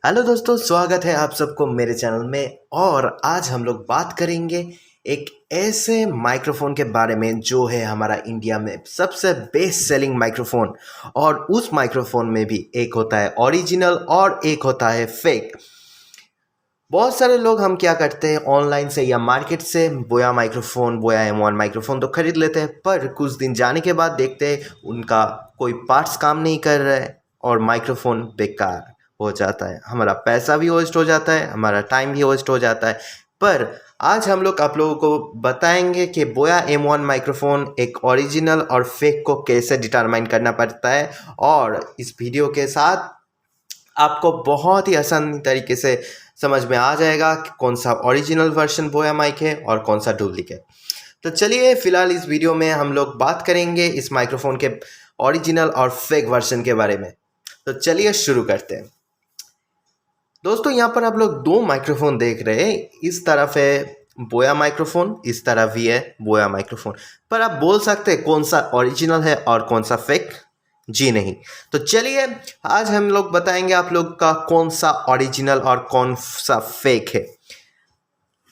Hello दोस्तों, स्वागत है आप सबको मेरे चैनल में। और आज हम लोग बात करेंगे एक ऐसे माइक्रोफोन के बारे में जो है हमारा इंडिया में सबसे बेस्ट सेलिंग माइक्रोफोन। और उस माइक्रोफोन में भी एक होता है ओरिजिनल और एक होता है फेक। बहुत सारे लोग हम क्या करते हैं, ऑनलाइन से या मार्केट से बोया माइक्रोफोन, बोया M1 माइक्रोफोन तो खरीद लेते हैं, पर कुछ दिन जाने के बाद देखते हैं उनका कोई पार्ट्स काम नहीं कर रहा है और माइक्रोफोन बेकार हो जाता है। हमारा पैसा भी वेस्ट हो जाता है, हमारा टाइम भी वेस्ट हो जाता है। पर आज हम लोग आप लोगों को बताएंगे कि बोया M1 माइक्रोफोन एक ओरिजिनल और फेक को कैसे डिटरमाइन करना पड़ता है। और इस वीडियो के साथ आपको बहुत ही आसान तरीके से समझ में आ जाएगा कि कौन सा ओरिजिनल वर्जन बोया माइक है और कौन सा डुप्लीकेट। तो चलिए फिलहाल इस वीडियो में हम लोग बात करेंगे इस माइक्रोफोन के ओरिजिनल और फेक वर्जन के बारे में। तो चलिए शुरू करते हैं। दोस्तों, यहाँ पर आप लोग दो माइक्रोफोन देख रहे हैं। इस तरफ है बोया माइक्रोफोन, इस तरफ भी है बोया माइक्रोफोन। पर आप बोल सकते हैं कौन सा ओरिजिनल है और कौन सा फेक? जी नहीं। तो चलिए आज हम लोग बताएंगे आप लोग का कौन सा ओरिजिनल और कौन सा फेक है।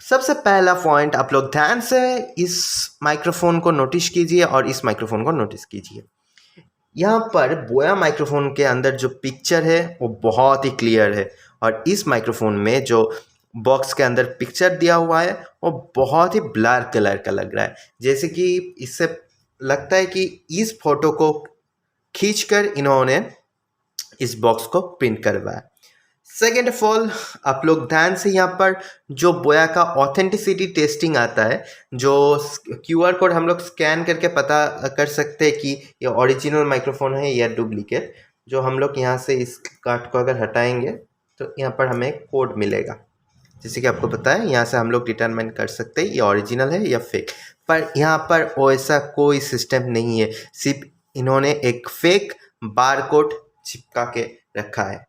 सबसे पहला पॉइंट, आप लोग ध्यान से इस माइक्रोफोन को नोटिस कीजिए और इस माइक्रोफोन को नोटिस कीजिए। यहाँ पर बोया माइक्रोफोन के अंदर जो पिक्चर है वो बहुत ही क्लियर है, और इस माइक्रोफोन में जो बॉक्स के अंदर पिक्चर दिया हुआ है वो बहुत ही ब्लर कलर का लग रहा है। जैसे कि इससे लगता है कि इस फोटो को खींचकर इन्होंने इस बॉक्स को प्रिंट करवाया। सेकेंड ऑफ ऑल, आप लोग ध्यान से यहाँ पर जो बोया का ऑथेंटिसिटी टेस्टिंग आता है, जो QR कोड हम लोग स्कैन करके पता कर सकते हैं कि ये ओरिजिनल माइक्रोफोन है या डुप्लीकेट। जो हम लोग यहाँ से इस कार्ड को अगर हटाएंगे तो यहाँ पर हमें कोड मिलेगा। जैसे कि आपको पता है, यहाँ से हम लोग डिटरमाइन कर सकते हैं ये ओरिजिनल है या फेक। पर यहाँ पर वैसा कोई सिस्टम नहीं है, सिर्फ इन्होंने एक फेक बार कोड चिपका के रखा है।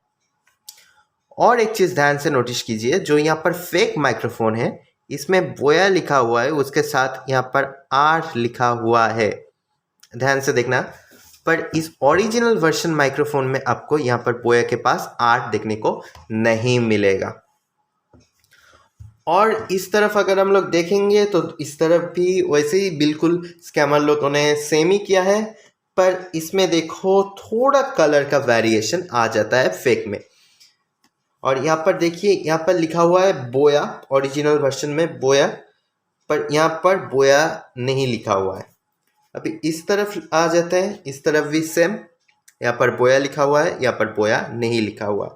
और एक चीज़ ध्यान से नोटिस कीजिए, जो यहाँ पर फेक माइक्रोफोन है इसमें बोया लिखा हुआ है, उसके साथ यहाँ पर R लिखा हुआ है। ध्यान से देखना। पर इस ओरिजिनल वर्जन माइक्रोफोन में आपको यहाँ पर बोया के पास R देखने को नहीं मिलेगा। और इस तरफ अगर हम लोग देखेंगे तो इस तरफ भी वैसे ही बिल्कुल स्कैमर लोगों ने सेम ही किया है, पर इसमें देखो थोड़ा कलर का वेरिएशन आ जाता है फेक में। और यहाँ पर देखिए, यहाँ पर लिखा हुआ है बोया, ओरिजिनल वर्जन में बोया, पर यहाँ पर बोया नहीं लिखा हुआ है। अभी इस तरफ आ जाते हैं, इस तरफ भी सेम, यहाँ पर बोया लिखा हुआ है, यहाँ पर बोया नहीं लिखा हुआ।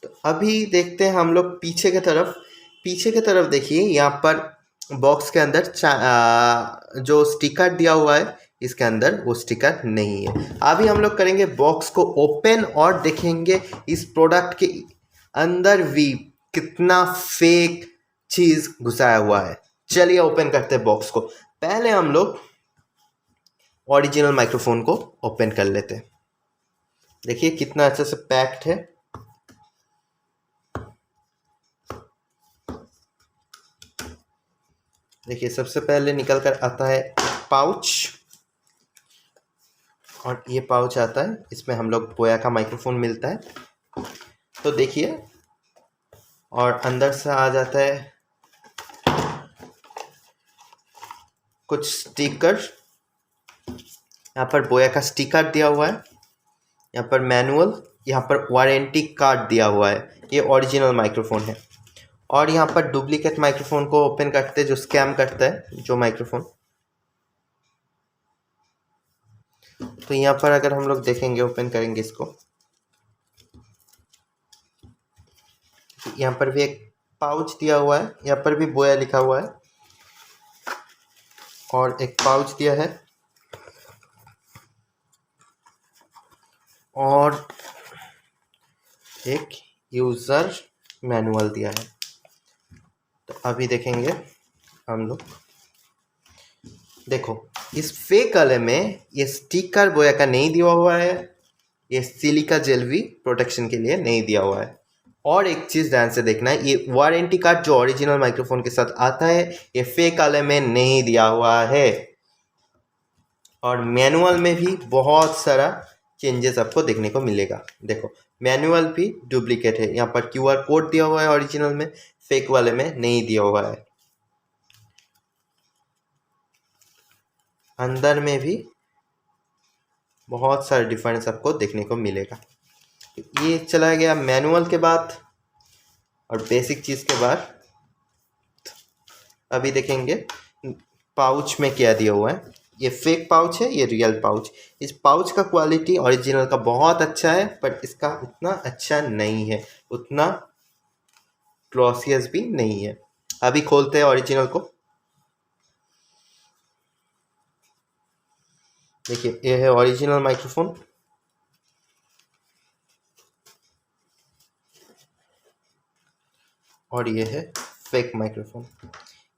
तो अभी देखते हैं हम लोग पीछे की तरफ। पीछे की तरफ देखिए, यहाँ पर बॉक्स के अंदर जो स्टिकर दिया हुआ है इसके अंदर वो स्टिकर नहीं है। अभी हम लोग करेंगे बॉक्स को ओपन और देखेंगे इस प्रोडक्ट के अंदर भी कितना फेक चीज़ घुसाया हुआ है। चलिए ओपन करते हैं बॉक्स को। पहले हम लोग ओरिजिनल माइक्रोफोन को ओपन कर लेते हैं। देखिए कितना अच्छे से पैक्ड है। देखिए सबसे पहले निकल कर आता है पाउच, और ये पाउच आता है, इसमें हम लोग बोया का माइक्रोफोन मिलता है। तो देखिए, और अंदर से आ जाता है कुछ स्टिकर। यहाँ पर बोया का स्टिकर दिया हुआ है, यहाँ पर मैनुअल, यहाँ पर वारंटी कार्ड दिया हुआ है। ये ओरिजिनल माइक्रोफोन है। और यहाँ पर डुप्लीकेट माइक्रोफोन को ओपन करते हैं, जो स्कैम करता है जो माइक्रोफोन। तो यहाँ पर अगर हम लोग देखेंगे, ओपन करेंगे इसको, यहाँ पर भी एक पाउच दिया हुआ है, यहाँ पर भी बोया लिखा हुआ है, और एक पाउच दिया है, और एक यूज़र मैनुअल दिया है। तो अभी देखेंगे हम लोग। देखो इस फेक वाले में ये स्टिकर बोया का नहीं दिया हुआ है, ये सिलिका जेल भी प्रोटेक्शन के लिए नहीं दिया हुआ है। और एक चीज़ ध्यान से देखना है, ये वारंटी कार्ड जो ओरिजिनल माइक्रोफोन के साथ आता है ये फेक वाले में नहीं दिया हुआ है। और मैनुअल में भी बहुत सारा चेंजेस आपको देखने को मिलेगा। देखो मैनुअल भी डुप्लीकेट है। यहाँ पर क्यूआर कोड दिया हुआ है ओरिजिनल में, फेक वाले में नहीं दिया हुआ है। अंदर में भी बहुत सारे डिफरेंस आपको देखने को मिलेगा। ये चला गया मैनुअल के बाद और बेसिक चीज़ के बाद। अभी देखेंगे पाउच में क्या दिया हुआ है। ये फेक पाउच है, ये रियल पाउच। इस पाउच का क्वालिटी ओरिजिनल का बहुत अच्छा है, पर इसका उतना अच्छा नहीं है, उतना ग्लॉसियस भी नहीं है। अभी खोलते हैं ओरिजिनल को। देखिए ये है ओरिजिनल माइक्रोफोन। और ये है फेक माइक्रोफोन।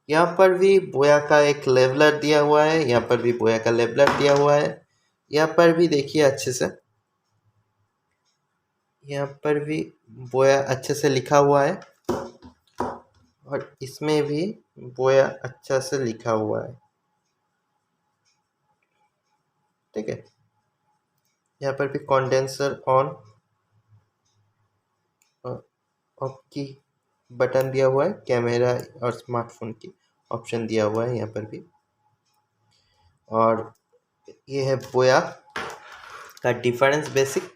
यहाँ पर भी बोया का एक लेवलर दिया हुआ है, यहाँ पर भी बोया का लेवलर दिया हुआ है। यहाँ पर भी देखिए अच्छे से, यहाँ पर भी बोया अच्छे से लिखा हुआ है और इसमें भी बोया अच्छा से लिखा हुआ है। ठीक है, यहाँ पर भी कंडेंसर ऑन ऑफ की बटन दिया हुआ है, कैमरा और स्मार्टफोन की ऑप्शन दिया हुआ है यहाँ पर भी। और ये है बोया का डिफरेंस बेसिक।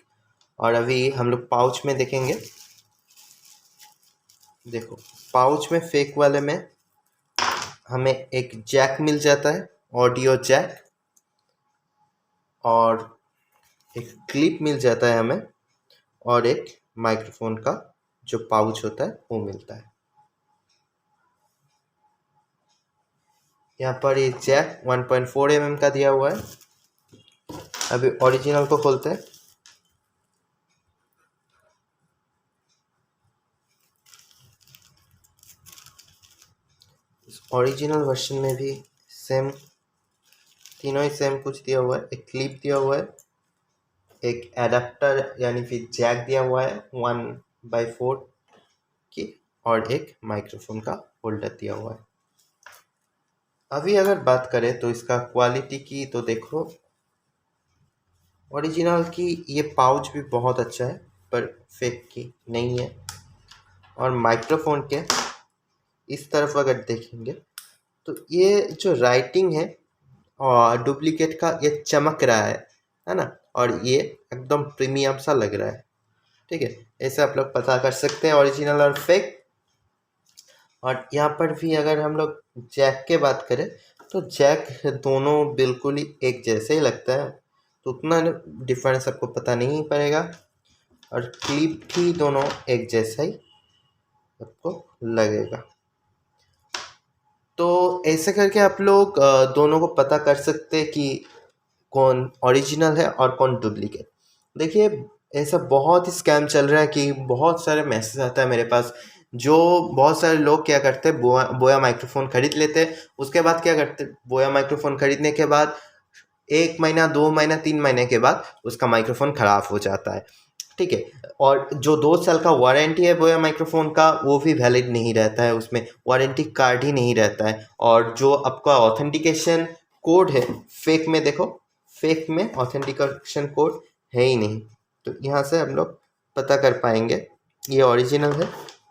और अभी हम लोग पाउच में देखेंगे। देखो पाउच में फेक वाले में हमें एक जैक मिल जाता है, ऑडियो जैक, और एक क्लिप मिल जाता है हमें, और एक माइक्रोफोन का जो पाउच होता है वो मिलता है। यहाँ पर ये जैक 1.4 mm का दिया हुआ है। अभी ओरिजिनल को खोलते हैं। इस ओरिजिनल वर्जन में भी सेम, तीनों ही सेम कुछ दिया हुआ है। एक क्लिप दिया हुआ है, एक एडाप्टर यानी फिर जैक दिया हुआ है 1/4 की, और एक माइक्रोफोन का होल्डर दिया हुआ है। अभी अगर बात करें तो इसका क्वालिटी की, तो देखो ओरिजिनल की ये पाउच भी बहुत अच्छा है, पर फेक की नहीं है। और माइक्रोफोन के इस तरफ अगर देखेंगे तो ये जो राइटिंग है और डुप्लीकेट का, ये चमक रहा है ना, और ये एकदम प्रीमियम सा लग रहा है। ठीक है, ऐसे आप लोग पता कर सकते हैं ओरिजिनल और फेक। और यहाँ पर भी अगर हम लोग जैक के बात करें तो जैक दोनों बिल्कुल ही एक जैसे ही लगता है, तो उतना डिफरेंस आपको पता नहीं पड़ेगा। और क्लिप भी दोनों एक जैसा ही आपको लगेगा। तो ऐसे करके आप लोग दोनों को पता कर सकते हैं कि कौन ओरिजिनल है और कौन डुप्लीकेट। देखिए ऐसा बहुत ही स्कैम चल रहा है कि बहुत सारे मैसेज आता है मेरे पास। जो बहुत सारे लोग क्या करते हैं, बोया माइक्रोफोन खरीद लेते हैं। उसके बाद क्या करते हैं, बोया माइक्रोफोन खरीदने के बाद 1 महीना 2 महीना 3 महीने के बाद उसका माइक्रोफोन ख़राब हो जाता है। ठीक है, और जो 2 साल का वारंटी है बोया माइक्रोफोन का, वो भी वैलिड नहीं रहता है, उसमें वारंटी कार्ड ही नहीं रहता है। और जो आपका ऑथेंटिकेशन कोड है फेक में, देखो फेक में ऑथेंटिकेशन कोड है ही नहीं। तो यहाँ से हम लोग पता कर पाएंगे ये ओरिजिनल है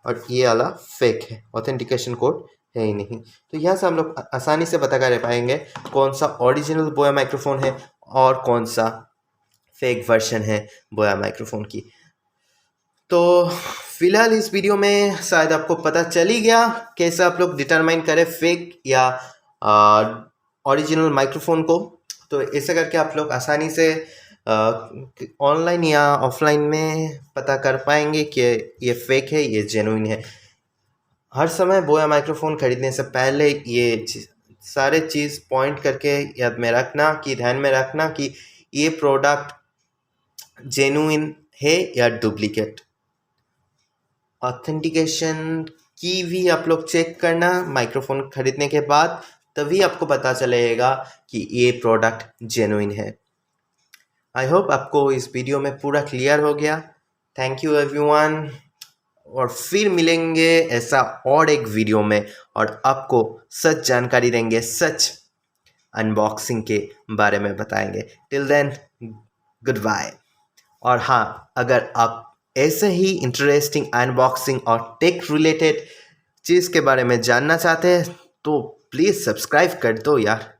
और ये वाला फेक है, ऑथेंटिकेशन कोड है ही नहीं। तो यहाँ से हम लोग आसानी से पता कर पाएंगे कौन सा ओरिजिनल बोया माइक्रोफोन है और कौन सा फेक वर्जन है बोया माइक्रोफोन की। तो फिलहाल इस वीडियो में शायद आपको पता चल ही गया कैसे आप लोग डिटरमाइन करें फेक या ओरिजिनल माइक्रोफोन को। तो ऐसे करके आप लोग आसानी से ऑनलाइन या ऑफलाइन में पता कर पाएंगे कि ये फेक है, ये जेन्युइन है। हर समय बोया माइक्रोफोन खरीदने से पहले ये सारे चीज़ पॉइंट करके याद में रखना, कि ध्यान में रखना कि ये प्रोडक्ट जेन्युइन है या डुप्लीकेट। ऑथेंटिकेशन की भी आप लोग चेक करना माइक्रोफोन खरीदने के बाद, तभी आपको पता चलेगा कि ये प्रोडक्ट जेन्युइन है। आई होप आपको इस वीडियो में पूरा क्लियर हो गया। थैंक यू एवरीवन, और फिर मिलेंगे ऐसा और एक वीडियो में, और आपको सच जानकारी देंगे, सच अनबॉक्सिंग के बारे में बताएंगे। Till then goodbye. और हाँ, अगर आप ऐसे ही इंटरेस्टिंग अनबॉक्सिंग और टेक रिलेटेड चीज़ के बारे में जानना चाहते हैं तो प्लीज़ सब्सक्राइब कर दो यार।